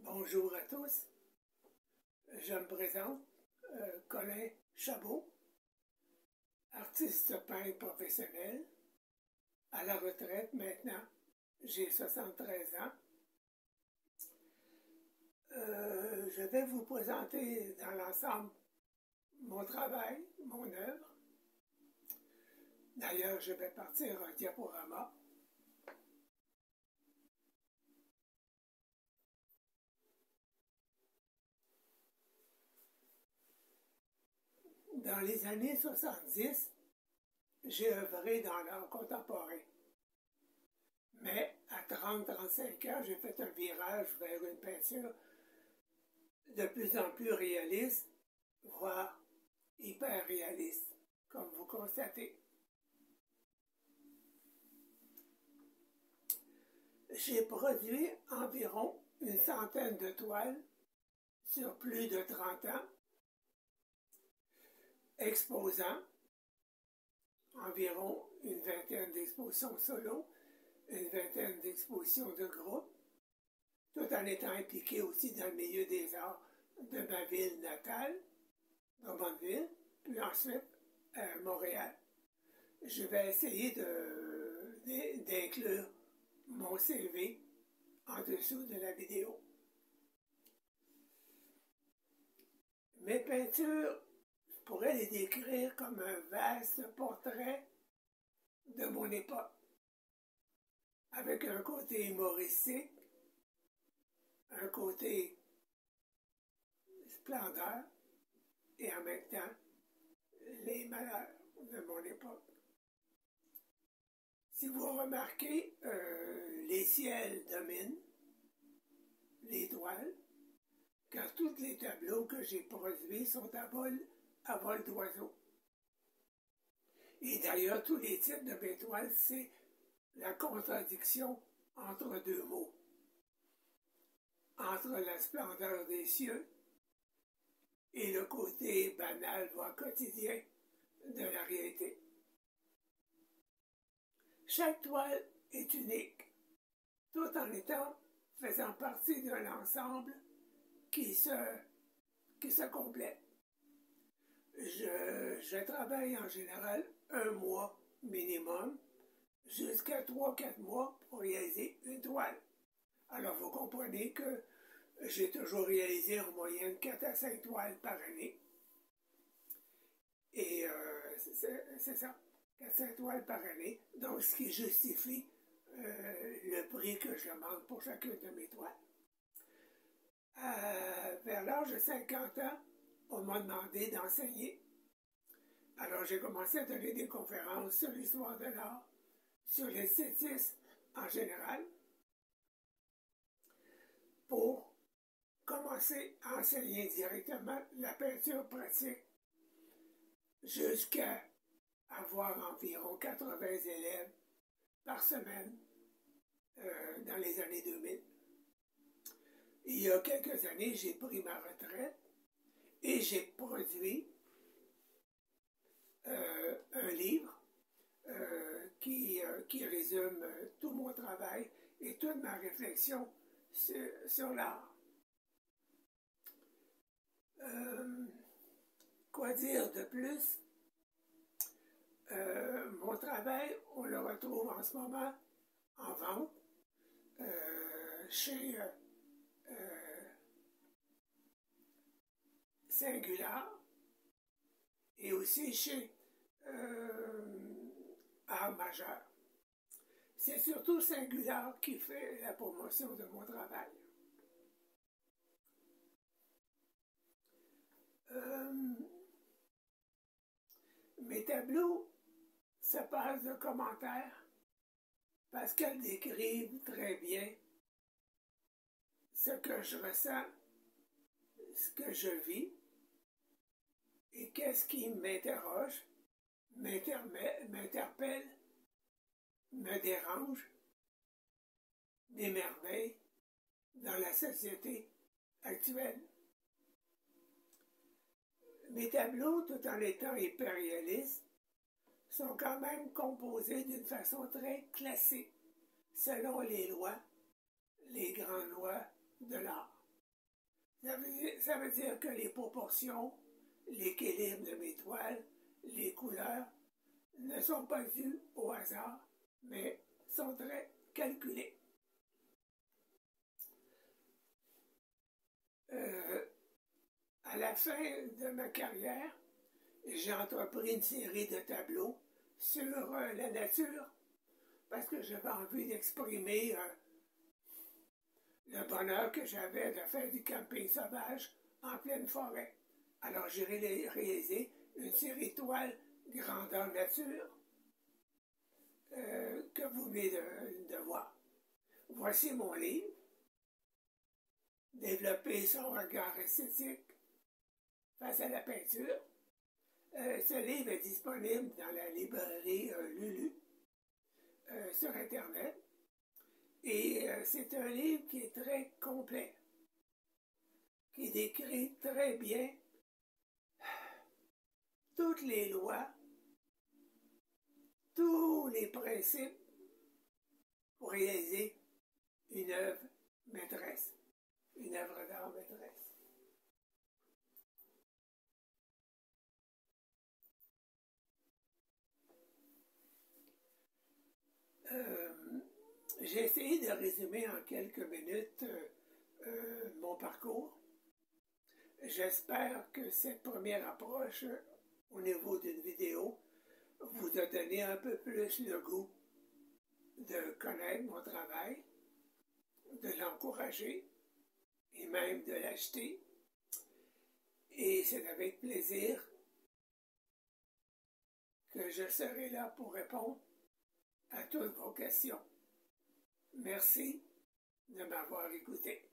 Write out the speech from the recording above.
Bonjour à tous, je me présente, Colin Chabot, artiste peintre professionnel, à la retraite maintenant, j'ai 73 ans. Je vais vous présenter dans l'ensemble mon travail, mon œuvre. D'ailleurs, je vais partir un diaporama. Dans les années 70, j'ai œuvré dans l'art contemporain. Mais à 30-35 ans, j'ai fait un virage vers une peinture de plus en plus réaliste, voire hyper réaliste, comme vous constatez. J'ai produit environ une centaine de toiles sur plus de 30 ans, exposant environ une vingtaine d'expositions solo, une vingtaine d'expositions de groupe, tout en étant impliqué aussi dans le milieu des arts de ma ville natale, Drummondville, puis ensuite Montréal. Je vais essayer d'inclure mon CV en dessous de la vidéo. Mes peintures, je pourrais les décrire comme un vaste portrait de mon époque, avec un côté humoristique, un côté splendeur, et en même temps, les malheurs de mon époque. Si vous remarquez, les ciels dominent les toiles, car tous les tableaux que j'ai produits sont à vol d'oiseau. Et d'ailleurs, tous les titres de mes toiles, c'est la contradiction entre deux mots, entre la splendeur des cieux et le côté banal, voire quotidien de la réalité. Chaque toile est unique, tout en faisant partie d'un ensemble qui se complète. Je travaille en général un mois minimum, jusqu'à 3-4 mois pour réaliser une toile. Alors vous comprenez que j'ai toujours réalisé en moyenne 4 à 5 toiles par année. Et c'est ça, 4-5 toiles par année, donc ce qui justifie le prix que je demande pour chacune de mes toiles. Vers l'âge de 50 ans, on m'a demandé d'enseigner. Alors j'ai commencé à donner des conférences sur l'histoire de l'art, sur l'esthétisme en général, pour commencer à enseigner directement la peinture pratique jusqu'à avoir environ 80 élèves par semaine dans les années 2000. Il y a quelques années, j'ai pris ma retraite et j'ai produit un livre qui résume tout mon travail et toute ma réflexion sur l'art. Quoi dire de plus? Mon travail, on le retrouve en ce moment en vente chez Singular et aussi chez Art Majeur. C'est surtout Singular qui fait la promotion de mon travail. Mes tableaux se passent de commentaires parce qu'elles décrivent très bien ce que je ressens, ce que je vis et qu'est-ce qui m'interroge, m'interpelle, me dérange, m'émerveille dans la société actuelle. Mes tableaux, tout en étant hyper réalistes, sont quand même composés d'une façon très classique, selon les lois, les grandes lois de l'art. Ça veut dire que les proportions, l'équilibre de mes toiles, les couleurs ne sont pas dues au hasard, mais sont très calculées. À la fin de ma carrière, j'ai entrepris une série de tableaux sur la nature parce que j'avais envie d'exprimer le bonheur que j'avais de faire du camping sauvage en pleine forêt. Alors j'ai réalisé une série de toiles grandeur nature que vous venez de voir. Voici mon livre, Développer son regard esthétique face à la peinture. Ce livre est disponible dans la librairie Lulu sur Internet. Et c'est un livre qui est très complet, qui décrit très bien toutes les lois, tous les principes pour réaliser une œuvre maîtresse, une œuvre d'art maîtresse. J'ai essayé de résumer en quelques minutes mon parcours. J'espère que cette première approche au niveau d'une vidéo vous a donné un peu plus le goût de connaître mon travail, de l'encourager et même de l'acheter. Et c'est avec plaisir que je serai là pour répondre à toutes vos questions. Merci de m'avoir écouté.